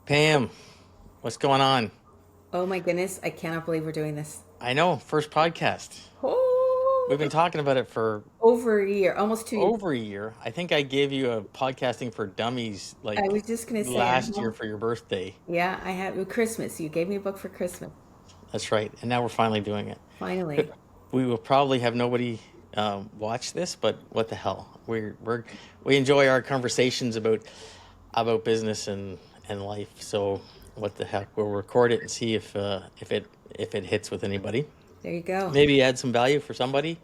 Pam, what's going on? Oh my goodness, I cannot believe we're doing this. I know, first podcast. We've been Oh, talking about it for over a year, almost 2 years. over a year. I think I gave you a podcasting for dummies I like was just gonna say, last year for your birthday. yeah, I had Christmas. You gave me a book for Christmas. That's right. And now we're finally doing it. Finally. We will probably have nobody watch this, but what the hell? We enjoy our conversations about business and life. So what the heck? We'll record it and see if it hits with anybody. There you go. Maybe add some value for somebody,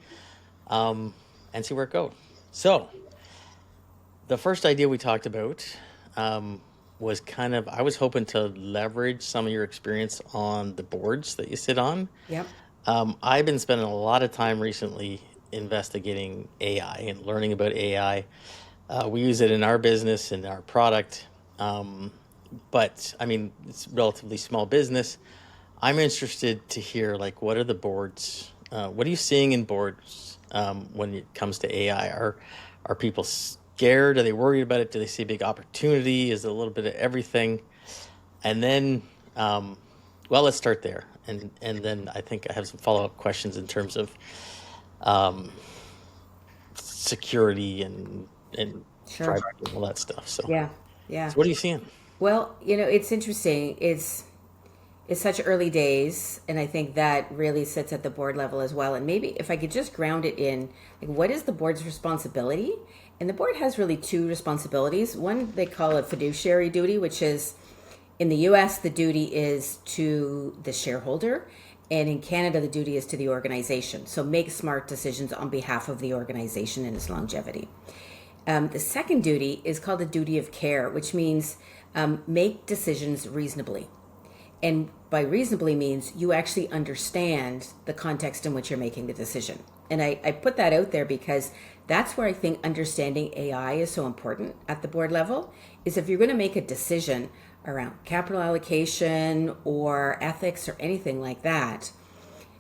and see where it goes. So, the first idea we talked about was kind of, I was hoping to leverage some of your experience on the boards that you sit on. Yep. I've been spending a lot of time recently investigating AI and learning about AI. We use it in our business and our product, but I mean, it's relatively small business. I'm interested to hear like what are the boards? What are you seeing in boards when it comes to AI? Are people scared? Are they worried about it? Do they see a big opportunity? Is it a little bit of everything? And then, well, let's start there, and then I think I have some follow up questions in terms of security and Sure. privacy and all that stuff. So, Yeah. Yeah. so what are you seeing? Well, it's interesting. It's such early days, and I think that really sits at the board level as well. And maybe if I could just ground it in, like, what is the board's responsibility? And the board has really two responsibilities. One, they call it fiduciary duty, which is in the US, the duty is to the shareholder. And in Canada, the duty is to the organization. So make smart decisions on behalf of the organization and its longevity. The second duty is called the duty of care, which means make decisions reasonably. And by reasonably means you actually understand the context in which you're making the decision. And I put that out there because that's where I think understanding AI is so important at the board level. Is if you're going to make a decision around capital allocation or ethics or anything like that,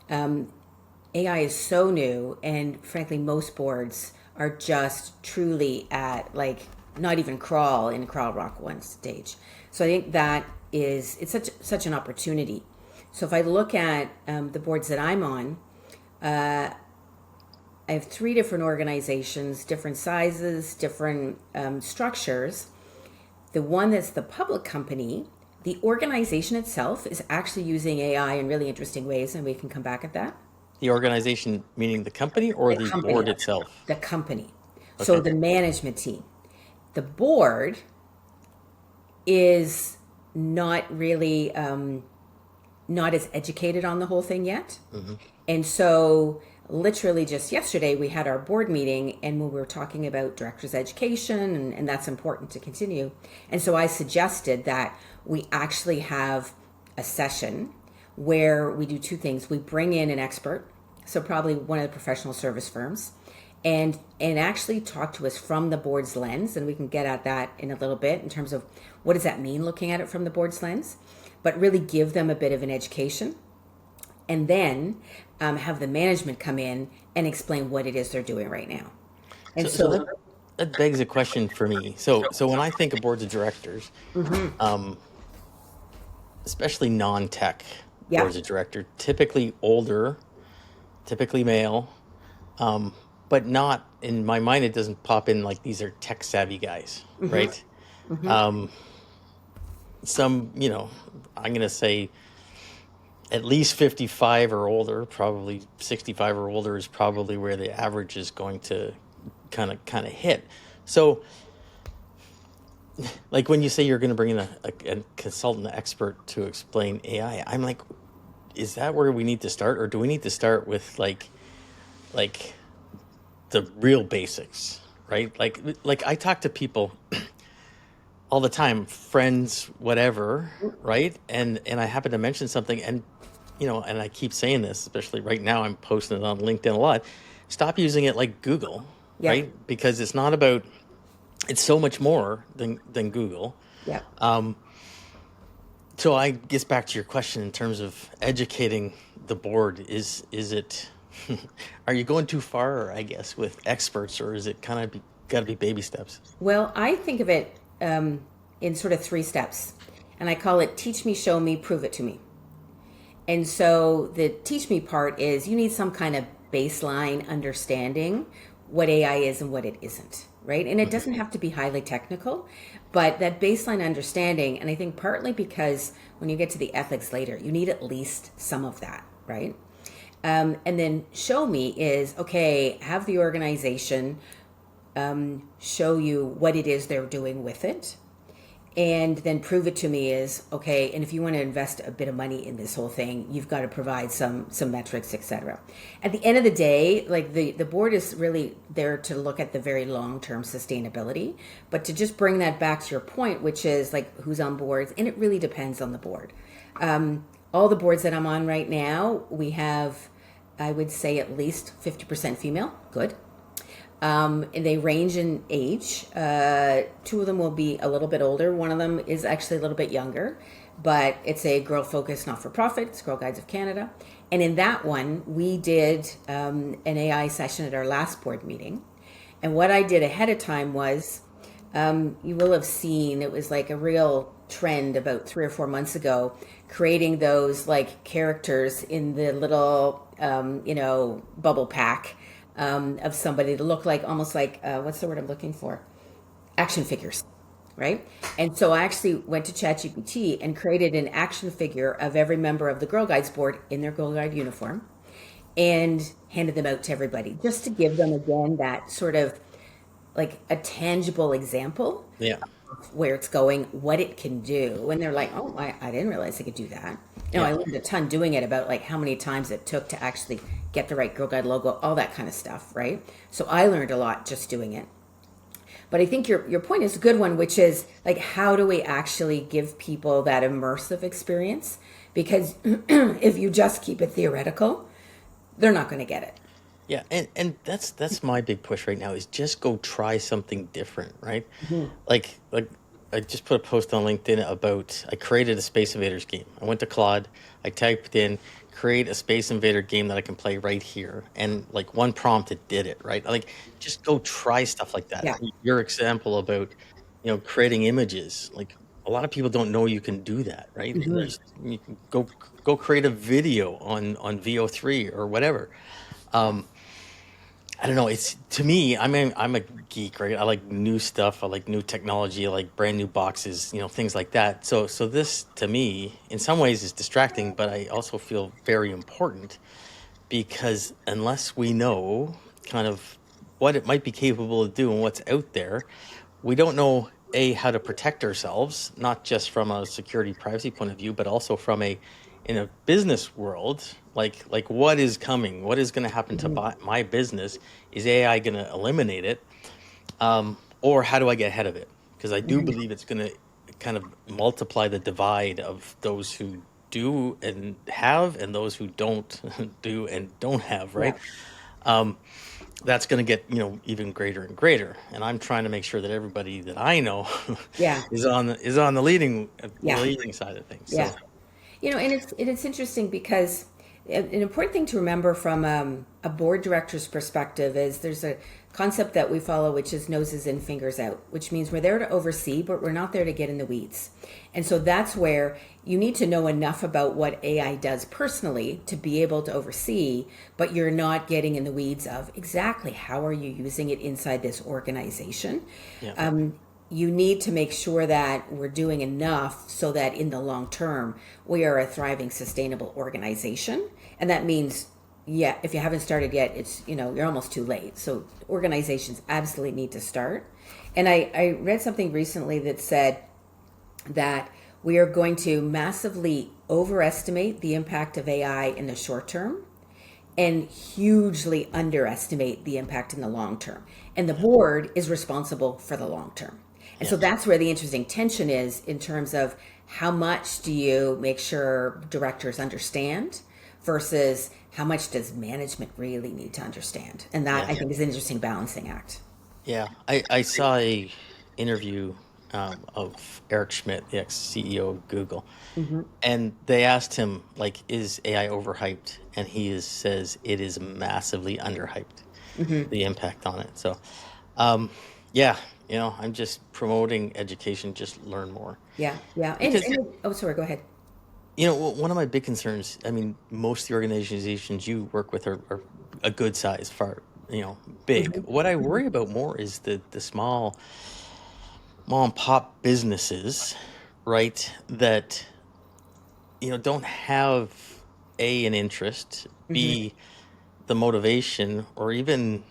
AI is so new, and frankly, most boards are just truly at like not even crawl in crawl rock one stage. So I think that it's such an opportunity. So if I look at the boards that I'm on, I have three different organizations, different sizes, different structures. The one that's the public company, the organization itself is actually using AI in really interesting ways, and we can come back at that. The organization, meaning the company or The the company, board itself? the company. So Okay. the management team, the board is not really not as educated on the whole thing yet. Mm-hmm. And so, literally, just yesterday, we had our board meeting and we were talking about director's education, and that's important to continue. And so, I suggested that we actually have a session where we do two things. We bring in an expert, so probably one of the professional service firms, and actually talk to us from the board's lens, and we can get at that in a little bit in terms of what does that mean looking at it from the board's lens, but really give them a bit of an education, and then have the management come in and explain what it is they're doing right now. And So so, that begs a question for me. So when I think of boards of directors, especially non-tech yeah, boards of director, typically older, typically male, but not in my mind. It doesn't pop in like these are tech savvy guys, right? Some, I'm gonna say at least 55 or older, probably 65 or older is probably where the average is going to kind of hit. So like when you say you're going to bring in a consultant expert to explain AI, I'm like, is that where we need to start, or do we need to start with like the real basics, right? Like I talk to people all the time, friends, whatever, right? And I happen to mention something, and and I keep saying this, especially right now, I'm posting it on LinkedIn a lot. Stop using it like Google, yeah, right? Because it's not about, it's so much more than Google. yeah. So I guess back to your question in terms of educating the board, is it are you going too far, I guess, with experts, or is it kind of got to be baby steps? Well, I think of it in sort of three steps. And I call it teach me, show me, prove it to me. And so the teach me part is you need some kind of baseline understanding what AI is and what it isn't, right? And it Mhm. doesn't have to be highly technical, but that baseline understanding, and I think partly because when you get to the ethics later, you need at least some of that, right? And then show me is okay, have the organization show you what it is they're doing with it, and then prove it to me is okay. And if you want to invest a bit of money in this whole thing, you've got to provide some metrics, etc. At the end of the day, like the board is really there to look at the very long-term sustainability, but to just bring that back to your point, which is like who's on boards, and it really depends on the board. All the boards that I'm on right now, we have, I would say, at least 50% female. Good. And they range in age. Two of them will be a little bit older. One of them is actually a little bit younger, but it's a girl focused not for profit. It's Girl Guides of Canada. And in that one, we did an AI session at our last board meeting. And what I did ahead of time was you will have seen it was like a real trend about 3 or 4 months ago, creating those like characters in the little, bubble pack of somebody to look like almost like what's the word I'm looking for? Action figures, right? And so I actually went to ChatGPT and created an action figure of every member of the Girl Guides board in their Girl Guide uniform and handed them out to everybody just to give them again that sort of like a tangible example Yeah. where it's going, what it can do. And they're like, oh, I didn't realize I could do that. I Yeah. learned a ton doing it about like how many times it took to actually get the right Girl Guide logo, all that kind of stuff, right? So I learned a lot just doing it. But I think your point is a good one, which is like, how do we actually give people that immersive experience? Because if you just keep it theoretical, they're not going to get it. Yeah, and that's my big push right now is just go try something different, right? Mhm. Like I just put a post on LinkedIn about I created a Space Invaders game. I went to Claude, I typed in create a Space Invader game that I can play right here, and like one prompt it did it, right? Like just go try stuff like that. Yeah. Your example about, creating images, like a lot of people don't know you can do that, right? And Mhm. you can go create a video on VO3 or whatever. Um, I don't know. It's to me, I'm a geek, right? I like new stuff. I like new technology. I like brand new boxes, things like that. So this to me, in some ways, is distracting, but I also feel very important because unless we know kind of what it might be capable of doing, what's out there, we don't know how to protect ourselves, not just from a security privacy point of view, but also from a in a business world, like what is coming, what is going to happen to Mhm. my business? Is AI going to eliminate it, or how do I get ahead of it? Because I do Mhm. believe it's going to kind of multiply the divide of those who do and have and those who don't do and don't have, Yeah. right? That's going to get even greater and greater, and I'm trying to make sure that everybody that I know Yeah. is on the Yeah. leading side of things. Yeah. So And it's interesting because an important thing to remember from a board director's perspective is there's a concept that we follow, which is noses in, fingers out, which means we're there to oversee, but we're not there to get in the weeds. And so that's where you need to know enough about what AI does personally to be able to oversee, but you're not getting in the weeds of exactly how are you using it inside this organization. yeah, You need to make sure that we're doing enough so that in the long term we are a thriving sustainable organization. And that means, yeah, if you haven't started yet, it's you're almost too late. So organizations absolutely need to start. And I read something recently that said that we are going to massively overestimate the impact of AI in the short term and hugely underestimate the impact in the long term. And the yeah, board is responsible for the long term. And so yeah, that's where the interesting tension is in terms of how much do you make sure directors understand versus how much does management really need to understand. And that yeah. I think is an interesting balancing act. Yeah, I saw a interview of Eric Schmidt, the ex CEO of Google, Hmm. and they asked him like, "Is AI overhyped?" And says it is massively underhyped, Hmm. the impact on it. So, um, yeah, I'm just promoting education, just learn more. Yeah, yeah. Because, Oh, sorry, go ahead. one of my big concerns, I mean, most of the organizations you work with are a good size, far, big. Hmm. What I worry about more is the small mom and pop businesses, right, that, don't have an interest, Hmm. B, the motivation, or even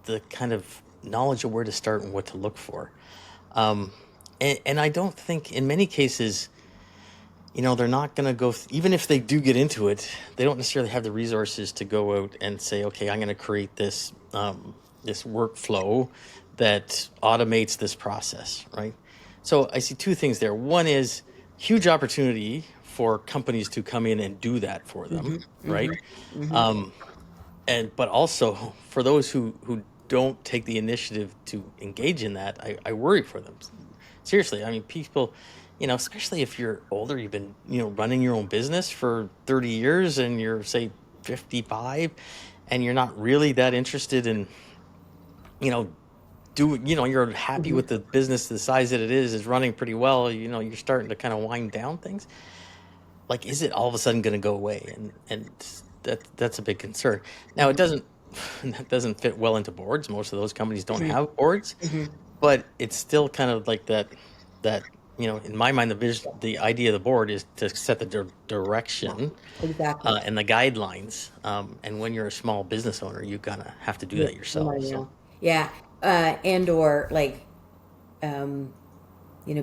the kind of knowledge of where to start and what to look for. Um, and I don't think in many cases, they're not going to go, even if they do get into it, they don't necessarily have the resources to go out and say, okay, I'm going to create this workflow that automates this process, right? So I see two things there. One is huge opportunity for companies to come in and do that for them, Hmm. right? Hmm. Hmm. Um, and but also for those who don't take the initiative to engage in that, I worry for them. Seriously, I mean, people, especially if you're older, you've been, running your own business for 30 years and you're, say, 55, and you're not really that interested in, you know, you're happy Hmm. with the business, the size that it is running pretty well, you're starting to kind of wind down things. Like, is it all of a sudden going to go away? And that's a big concern. Now, it Hmm. doesn't that doesn't fit well into boards. Most of those companies don't have boards, Hmm. but it's still kind of like that in my mind, the idea of the board is to set the Yeah, direction, exactly. and the guidelines. And when you're a small business owner, you kind of have to do that You yourself. want to So, know. Yeah, and or like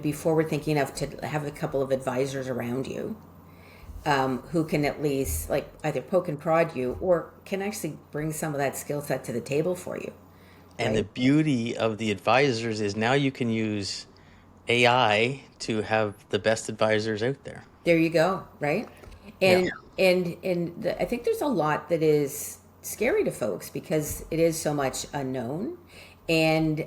be forward thinking enough to have a couple of advisors around you, who can at least like either poke and prod you or can actually bring some of that skill set to the table for you, and the right? beauty of the advisors is now you can use AI to have the best advisors out there. There you go, right? Yeah. And I think there's a lot that is scary to folks because it is so much unknown, and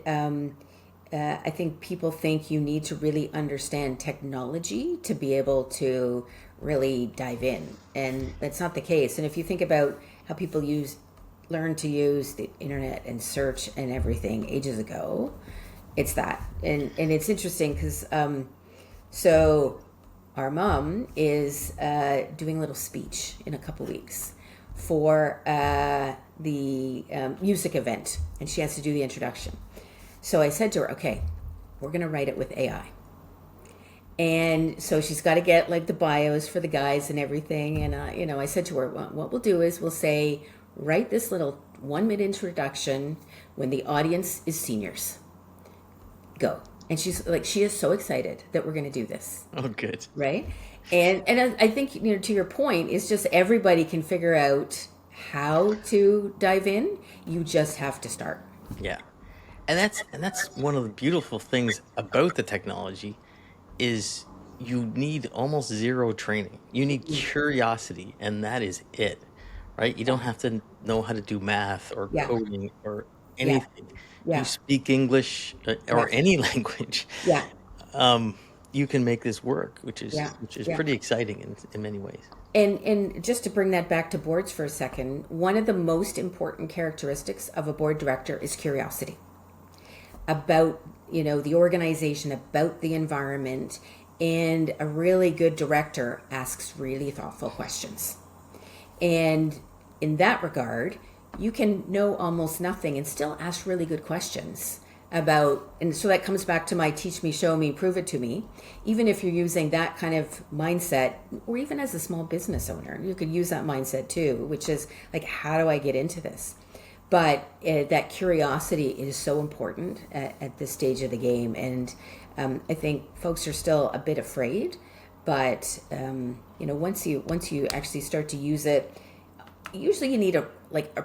I think people think you need to really understand technology to be able to really dive in, and that's not the case. And if you think about how people learn to use the internet and search and everything ages ago, it's that, and it's interesting because so our mom is doing a little speech in a couple weeks for the music event, and she has to do the introduction. So I said to her, okay, we're going to write it with AI. And so she's got to get like the bios for the guys and everything. And, I said to her, well, what we'll do is we'll say, write this little 1 minute introduction when the audience is seniors. Go. And she's like, she is so excited that we're going to do this. Oh, good. Right. And I think, to your point, it's just everybody can figure out how to dive in. You just have to start. Yeah. And that's one of the beautiful things about the technology is you need almost zero training. You need curiosity, and that is it, right? You Yeah. don't have to know how to do math or Yeah. coding or Yeah. anything. You Yeah. speak English, Yeah. or any language. Yeah. Um, you can make this work, which is Yeah. which is Yeah. pretty exciting in many ways. And just to bring that back to boards for a second, one of the most important characteristics of a board director is curiosity about, the organization, about the environment, and a really good director asks really thoughtful questions. And in that regard, you can know almost nothing and still ask really good questions about, and so that comes back to my teach me, show me, prove it to me. Even if you're using that kind of mindset, or even as a small business owner, you could use that mindset too, which is like, how do I get into this? But that curiosity is so important at this stage of the game. And I think folks are still a bit afraid, but once you actually start to use it, usually you need a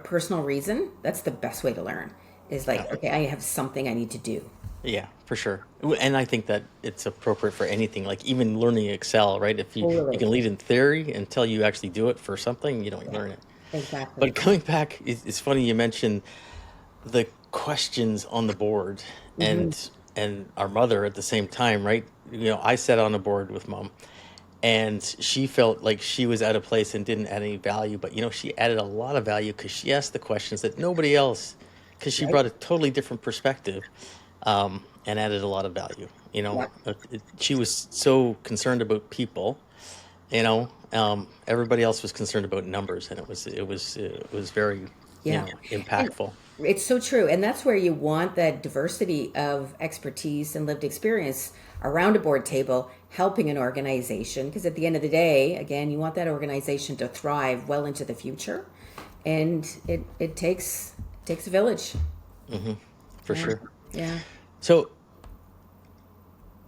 personal reason. That's the best way to learn. Is Yeah. like, okay, I have something I need to do. Yeah, for sure. And I think that it's appropriate for anything, like even learning Excel, right? If you Totally. can lead in theory until you actually do it for something, you don't Yeah. learn it. Exactly. But coming back, it's funny you mentioned the questions on the board, Hmm. and our mother at the same time, right? I sat on a board with mom, and she felt like she was out of place and didn't add any value, but she added a lot of value because she asked the questions that nobody else, because she Right. brought a totally different perspective. and added a lot of value. Yeah. She was so concerned about people. Everybody else was concerned about numbers, and it was very, Yeah. And impactful. it's so true. And that's where you want that diversity of expertise and lived experience around a board table helping an organization. Because at the end of the day, again, you want that organization to thrive well into the future. And it takes a village. For Yeah. sure. Yeah. So,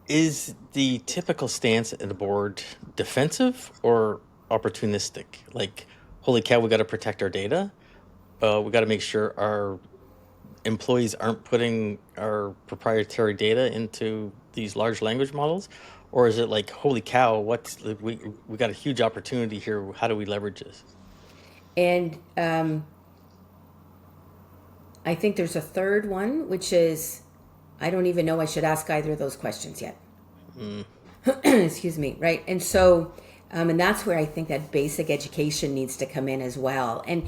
is the typical stance at the board defensive or opportunistic? Like, holy cow, we got to protect our data. We got to make sure our employees aren't putting our proprietary data into these large language models, or is it like, holy cow, what's like, we got a huge opportunity here? How do we leverage this? And I think there's a third one, which is I don't even know I should ask either of those questions yet. Mm, Excuse me, right? And so, and that's where I think that basic education needs to come in as well. And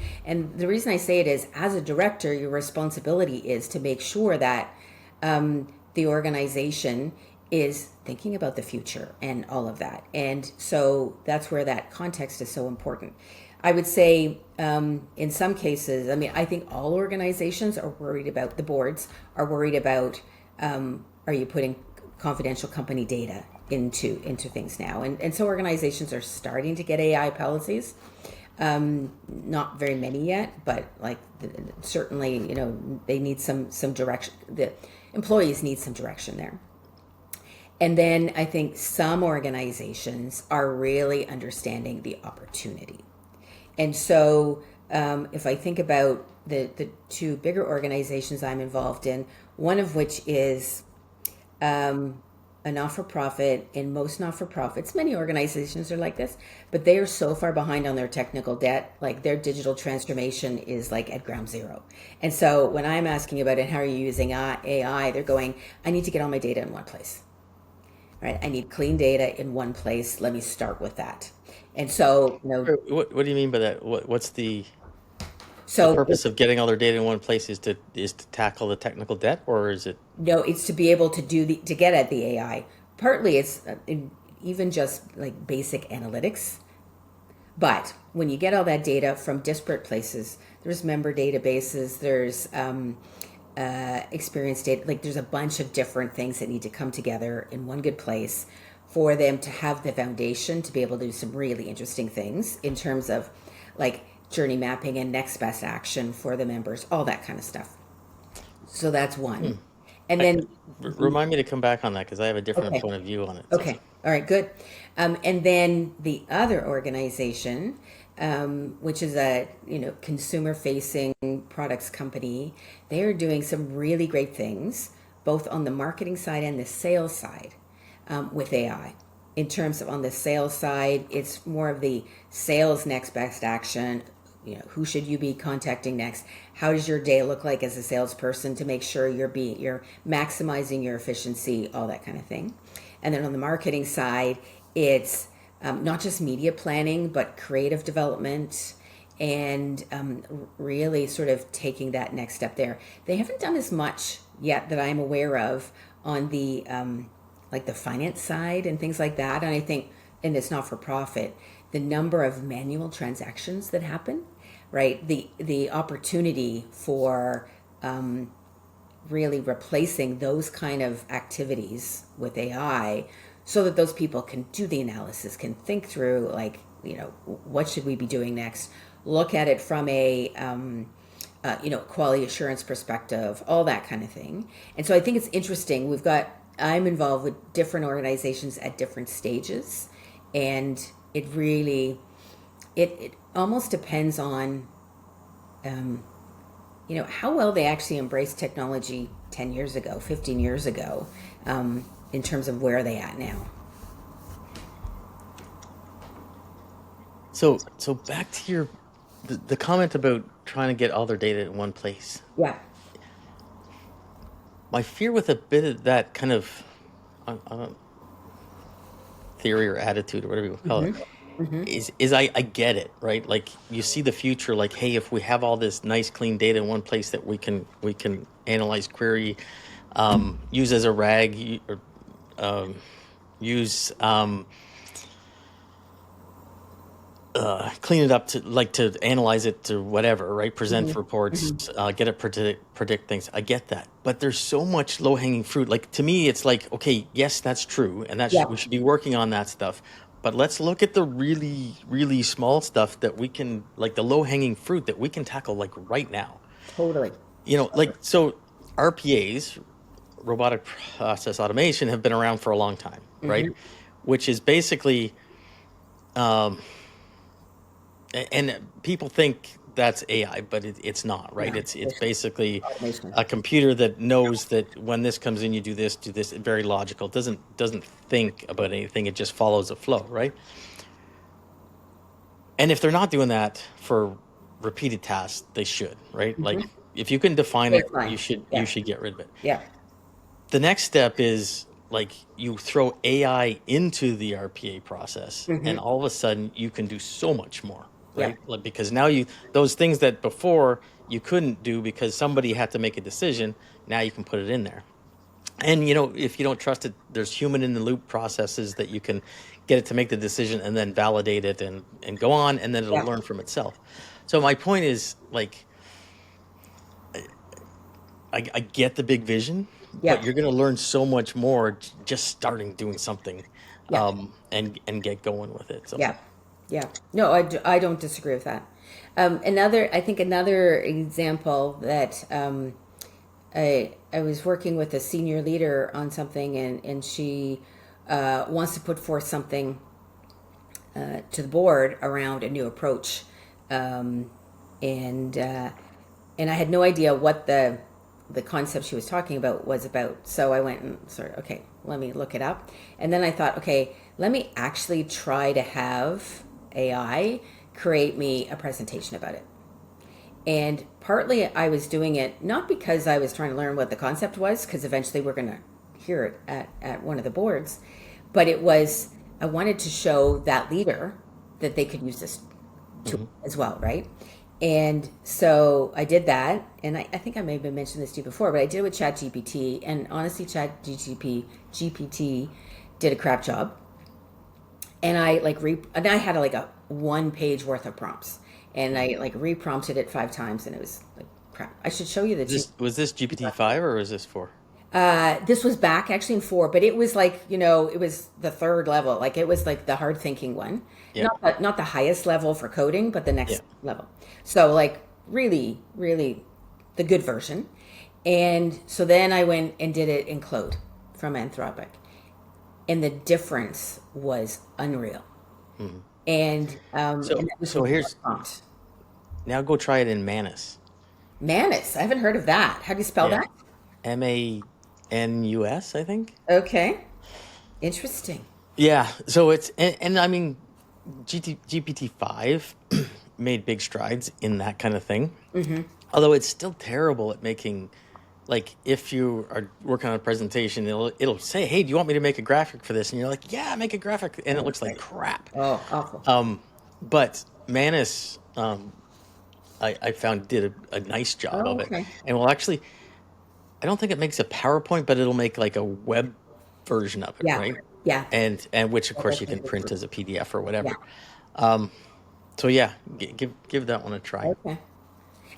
the reason I say it is, as a director, your responsibility is to make sure that the organization is thinking about the future and all of that. And so that's where that context is so important. I would say, in some cases, I mean, I think all organizations are worried about, the boards are worried about, are you putting confidential company data into things now? And so organizations are starting to get AI policies. Not very many yet, but like certainly, they need some direction. The employees need some direction there. And then I think some organizations are really understanding the opportunity. And so, if I think about the two bigger organizations I'm involved in, one of which is a not-for-profit. In most not-for-profits, many organizations are like this, but they are so far behind on their technical debt, like their digital transformation is like at ground zero. And so when I'm asking about it, how are you using AI, they're going, I need to get all my data in one place. Right? I need clean data in one place. Let me start with that. And so, what do you mean by that? What's the so purpose of getting all their data in one place? Is to tackle the technical debt, or is it? no, it's to be able to to get at the AI. Partly it's even just like basic analytics. But when you get all that data from disparate places, there's member databases, there's experience data, like there's a bunch of different things that need to come together in one good place for them to have the foundation to be able to do some really interesting things in terms of like journey mapping and next best action for the members, all that kind of stuff. So that's Hmm. one. And I, then Remind me to come back on that because I have a different okay. point of view on it. So, Okay. All right. Good. And then the other organization, which is a consumer-facing products company, they are doing some really great things, both on the marketing side and the sales side, with AI. In terms of on the sales side, it's more of the sales next best action. Who should you be contacting next? How does your day look like as a salesperson to make sure you're maximizing your efficiency, all that kind of thing. And then on the marketing side, it's not just media planning, but creative development and really sort of taking that next step there. They haven't done as much yet that I'm aware of on the like the finance side and things like that. And I think in this not for profit, the number of manual transactions that happen, right? The opportunity for really replacing those kind of activities with AI so that those people can do the analysis, can think through like, what should we be doing next? Look at it from a quality assurance perspective, all that kind of thing. And so I think it's interesting. I'm involved with different organizations at different stages, and it really, it almost depends on how well they actually embraced technology 10 years ago, 15 years ago, in terms of where are they at now. so back to the comment about trying to get all their data in one place. Yeah. My fear with a bit of that kind of theory or attitude or whatever you call it is I get it, right? Like you see the future, like, hey, if we have all this nice clean data in one place that we can analyze, query, use as a rag, or use clean it up to like to analyze it to whatever, right? Present reports, get it predict things. I get that, but there's so much low hanging fruit. Like to me, it's like, okay, yes, that's true, and Yeah, we should be working on that stuff. But let's look at the really, really small stuff that we can, like the low hanging fruit that we can tackle like right now. totally. Like so, RPAs, robotic process automation, have been around for a long time, right? Hmm. Which is basically, and people think that's AI, but it's not, right? No, It's it's basically automation. a computer that knows that when this comes in, you do this, do this. Very logical. Doesn't think about anything. It just follows a flow, right? And if they're not doing that for repeated tasks, they should, right? Like Hmm. if you can define it, Baseline. you Yeah, should get rid of it. yeah, The next step is like you throw AI into the RPA process, and hmm, all of a sudden you can do so much more, yeah, right? Like, because now those things that before you couldn't do because somebody had to make a decision, now you can put it in there. And if you don't trust it, there's human in the loop processes that you can get it to make the decision and then validate it and go on, and then it'll yeah, learn from itself. So my point is, like, I get the big vision, but yeah, you're going to learn so much more just starting doing something, yeah, and get going with it. So yeah, yeah. No, I don't disagree with that. I think another example that I was working with a senior leader on something, and she wants to put forth something to the board around a new approach, um, and uh, and I had no idea what the concept she was talking about was about. So I went and sort of, okay, let me look it up, and then I thought, okay, let me actually try to have AI create me a presentation about it. And partly I was doing it not because I was trying to learn what the concept was, because eventually we're going to hear it at one of the boards, but it was, I wanted to show that leader that they could use this tool mhm. as well, right? And so I did that, and I think I may have mentioned this to you before, but I did it with ChatGPT, and honestly, GPT did a crap job, and and I had like a 1 page worth of prompts, and I like reprompted it 5 times, and it was like crap. I should show you the two. Was this GPT-5 or was this 4? This was back actually in 4, but it was like, it was the third level. Like it was like the hard thinking one, Yeah, not the highest level for coding, but the yeah. next level. So like really, really the good version. And so then I went and did it in Claude from Anthropic, and the difference was unreal. Mhm. And So that was so with here's prompt. now go try it in Manus. Manus, I haven't heard of that. How do you spell Yeah, that? Manus, I think. Okay, interesting. Yeah. So and I mean, GPT-5 made big strides in that kind of thing. Hmm. Although it's still terrible at making, like, if you are working on a presentation, it'll say, "Hey, do you want me to make a graphic for this?" And you're like, "Yeah, make a graphic," and it Oh, looks like right. crap. Oh, awful. But Manus, I found did a nice job Oh, of it, okay. and will actually, I don't think it makes a PowerPoint, but it'll make like a web version of it, Yeah, right? yeah. And which of Yeah, course that's you can print interesting. as a PDF or Yeah. whatever. So yeah, give that one a try. Okay.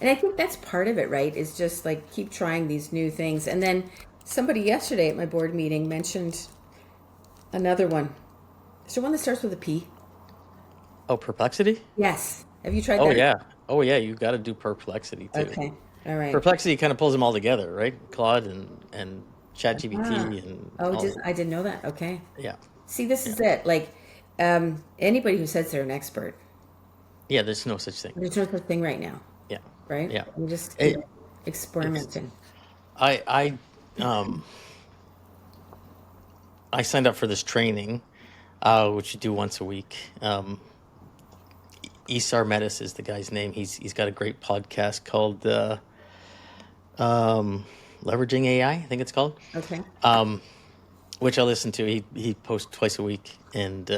And I think that's part of it, right? Is just like keep trying these new things. And then somebody yesterday at my board meeting mentioned another one. Is there one that starts with a P? Oh, Perplexity? Yes. Have you tried Oh that? yeah. Oh yeah, you got to do Perplexity too. Okay. All right. Perplexity kind of pulls them all together, right? Claude and Ah. ChatGPT and Oh, all. I didn't know that. Okay. Yeah, See, this yeah, is it. Like, anybody who says they're an expert, yeah. There's no such thing. there's no such thing right now, Yeah, right? yeah. You just keep It, it's experimenting. I I signed up for this training, which you do once a week. Isar Metis is the guy's name. He's got a great podcast called um, Leveraging AI, I think it's called, Okay. which I listen to. He posts twice a week, and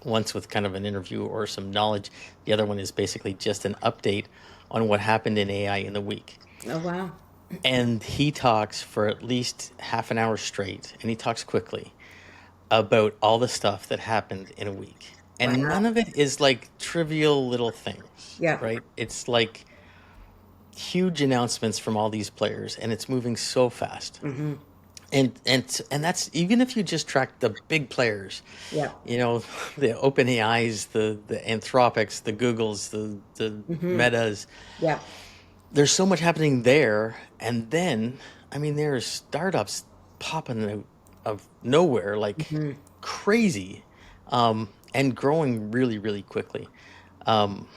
once with kind of an interview or some knowledge. The other one is basically just an update on what happened in AI in the week. Oh, wow. and he talks for at least half an hour straight, and he talks quickly about all the stuff that happened in a week. And Wow. none of it is like trivial little things, Yeah. right? It's like huge announcements from all these players, and it's moving so fast. Mm-hmm. And that's even if you just track the big players, Yeah. you know, the OpenAIs, the Anthropics, the Googles, the Mm-hmm. Metas. Yeah. There's so much happening there, and then I mean, there's startups popping out of nowhere like Mm-hmm. crazy, and growing really, really quickly. Um,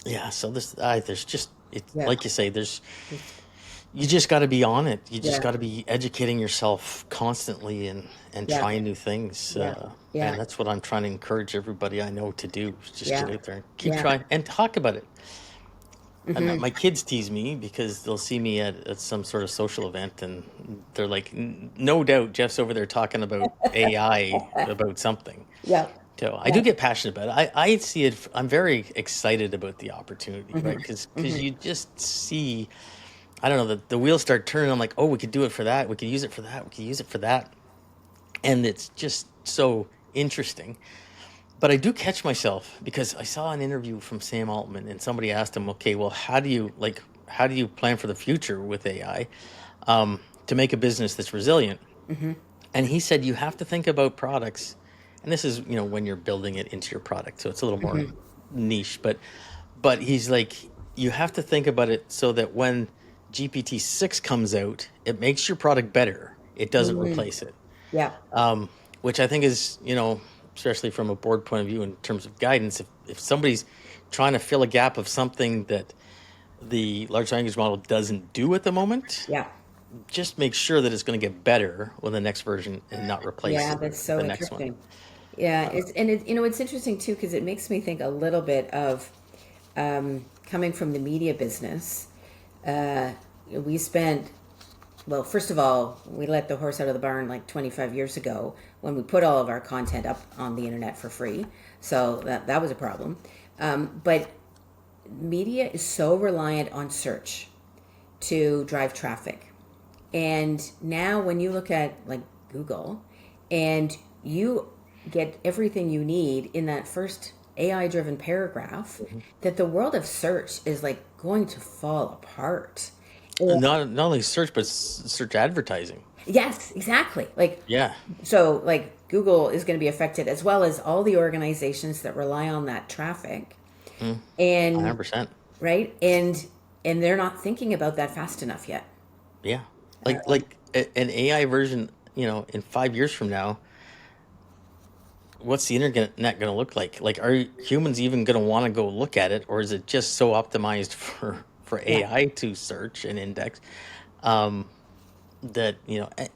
yeah, so there's just it Yeah. like you say, you just got to be on it. You just Yeah. got to be educating yourself constantly and Yeah. trying new things. Yeah. Yeah. And that's what I'm trying to encourage everybody I know to do. Is just Yeah. get out there and keep Yeah. trying and talk about it. And Mm-hmm. my kids tease me because they'll see me at some sort of social event and they're like, No doubt Jeff's over there talking about AI, about something." Yeah. So I Yeah. do get passionate about it. I see it. I'm very excited about the opportunity, right? Mm-hmm. Because Mm-hmm. you just see, I don't know, the wheels start turning. I'm like, oh, we could do it for that. We could use it for that. We could use it for that. And it's just so interesting. But I do catch myself because I saw an interview from Sam Altman and somebody asked him, okay, well, how do you plan for the future with AI, to make a business that's resilient? Mm-hmm. And he said, you have to think about products. And this is, when you're building it into your product. So it's a little more Mm-hmm. niche, but he's like, you have to think about it so that when GPT-6 comes out, it makes your product better. It doesn't Mm-hmm. replace it. Yeah. Which I think is, especially from a board point of view in terms of guidance, if somebody's trying to fill a gap of something that the large language model doesn't do at the moment, Yeah. just make sure that it's going to get better with the next version and not replace Yeah. That's so the next one. interesting. Yeah. It's interesting too because it makes me think a little bit of coming from the media business. Uh, we spent well, first of all, we let the horse out of the barn like 25 years ago when we put all of our content up on the internet for free. So that was a problem. But media is so reliant on search to drive traffic. And now when you look at like Google and you get everything you need in that first AI driven paragraph, Mhm. that the world of search is like going to fall apart. Not only search, but search advertising. Yes, exactly. Like Yeah, so like Google is going to be affected as well as all the organizations that rely on that traffic. mm, And 100%. right? And they're not thinking about that fast enough yet. Yeah, like an AI version, in 5 years from now, what's the internet going to look like? Like, are humans even going to want to go look at it, or is it just so optimized for Yeah. AI to search and index, um, that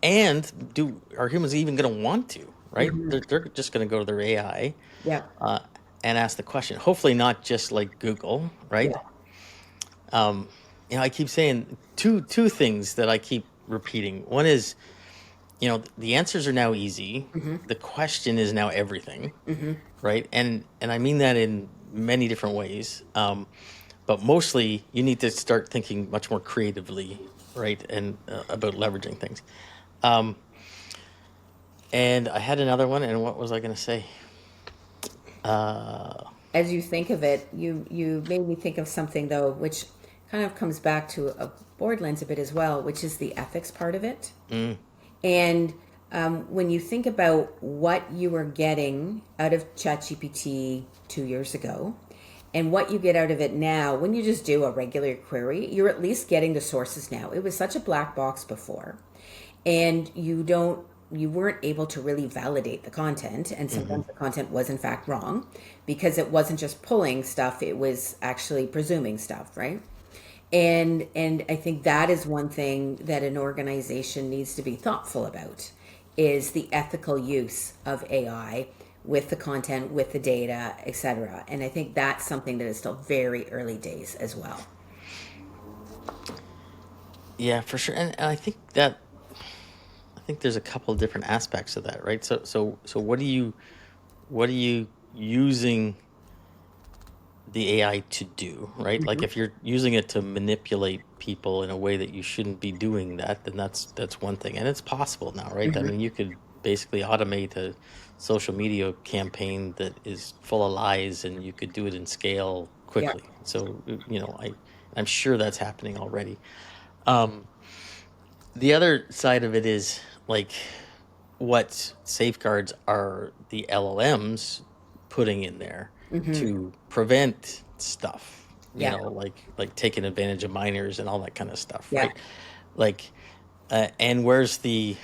and do are humans even going to want to? Right? Hmm. They're just going to go to their AI, Yeah. uh, and ask the question. Hopefully, not just like Google, right? Yeah. Um, I keep saying two things that I keep repeating. One is, the answers are now easy. Hmm. The question is now everything, Hmm. right? And I mean that in many different ways. But mostly, you need to start thinking much more creatively, right? And about leveraging things. Um, and I had another one, and what was I going to say? Uh, As you think of it, you made me think of something though, which kind of comes back to a board lens a bit as well, which is the ethics part of it. mm, And when you think about what you were getting out of ChatGPT 2 years ago and what you get out of it now, when you just do a regular query, you're at least getting the sources now. It was such a black box before, and you weren't able to really validate the content, and hmm sometimes the content was in fact wrong because it wasn't just pulling stuff, it was actually presuming stuff, right? And I think that is one thing that an organization needs to be thoughtful about is the ethical use of AI with the content, with the data, etc. And I think that's something that is still very early days as well. Yeah, for sure. And I think there's a couple of different aspects of that, right? So what are you using the AI to do, right? Like Hmm. if you're using it to manipulate people in a way that you shouldn't be doing that, then that's one thing. And it's possible now, right? I Hmm. mean, you could basically automate a social media campaign that is full of lies and you could do it in scale Yeah. quickly. So, I'm sure that's happening already. Um, the other side of it is like what safeguards are the LLMs putting in there Hmm. to prevent stuff, Yeah. like taking advantage of minors and all that kind of stuff, Yeah. right? Like, and where's the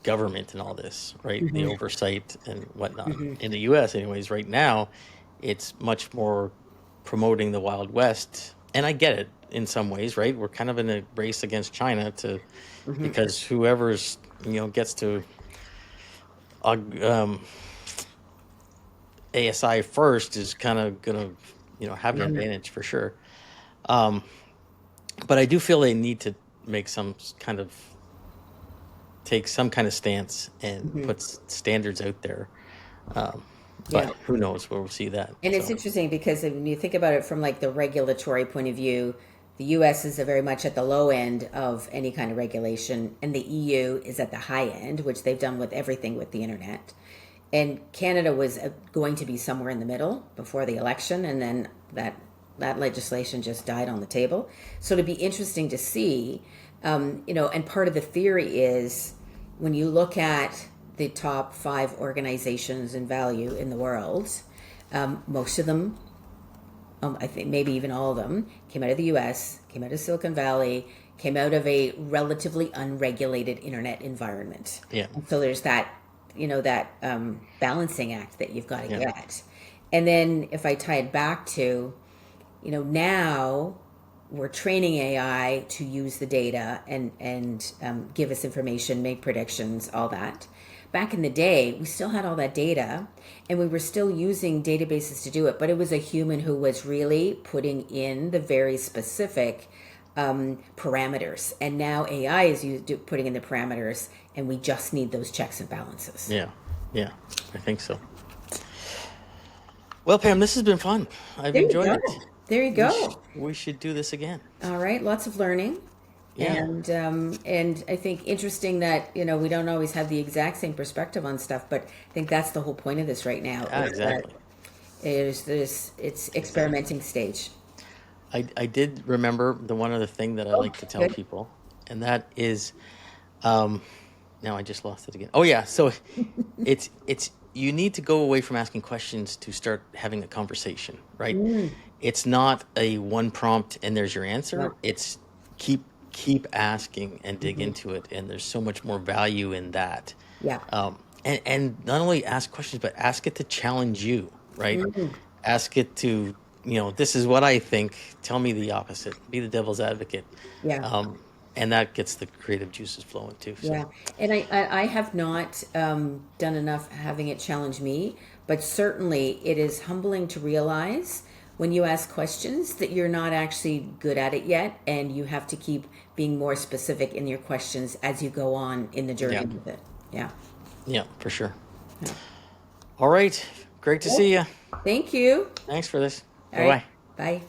government and all this, right? The Hmm. oversight and whatnot. Hmm. In the U.S., anyways, right now, it's much more promoting the Wild West, and I get it in some ways, right? We're kind of in a race against China to Hmm. because whoever's gets to um, ASI first is kind of gonna have an Hmm. advantage for sure. Um, but I do feel they need to make take some kind of stance and Hmm. put standards out there. Um, Yeah. but who knows where we'll see that. And it's So interesting because when you think about it from like the regulatory point of view, the US is very much at the low end of any kind of regulation, and the EU is at the high end, which they've done with everything with the internet. And Canada was going to be somewhere in the middle before the election, and then that legislation just died on the table. So it'd be interesting to see, and part of the theory is when you look at the top five organizations in value in the world, most of them, I think maybe even all of them, came out of the US, came out of Silicon Valley, came out of a relatively unregulated internet environment. yeah, And so there's that balancing act that you've got to yeah, get. And then if I tie it back to, now we're training AI to use the data and give us information, make predictions, all that. Back in the day, we still had all that data, and we were still using databases to do it, but it was a human who was really putting in the very specific parameters. And now AI is putting in the parameters, and we just need those checks and balances. yeah, yeah. I think so. Well, Pam, this has been fun. I've There you enjoyed go. it. There you go. We should do this again. All right, lots of learning, Yeah, and I think interesting that we don't always have the exact same perspective on stuff, but I think that's the whole point of this right now yeah, is that exactly. is this it's Exactly. experimenting stage. I did remember the one other thing that I Oh, like to tell good. people, and that is, um, now I just lost it again. Oh yeah, so it's you need to go away from asking questions to start having a conversation, right? Mm, It's not a one prompt and there's your answer. no. It's keep asking and dig Hmm. into it, and there's so much more value in that. Yeah. And not only ask questions, but ask it to challenge you, right? Mm, Ask it to, this is what I think. Tell me the opposite. Be the devil's advocate. yeah. Um, and that gets the creative juices flowing too. So, Yeah, and I have not done enough having it challenge me, but certainly it is humbling to realize when you ask questions that you're not actually good at it yet, and you have to keep being more specific in your questions as you go on in the yeah, journey with it. Yeah, yeah, for sure. yeah. All right. Great to see Cool. you. Thank you. Thanks for this. All Bye right, bye. bye.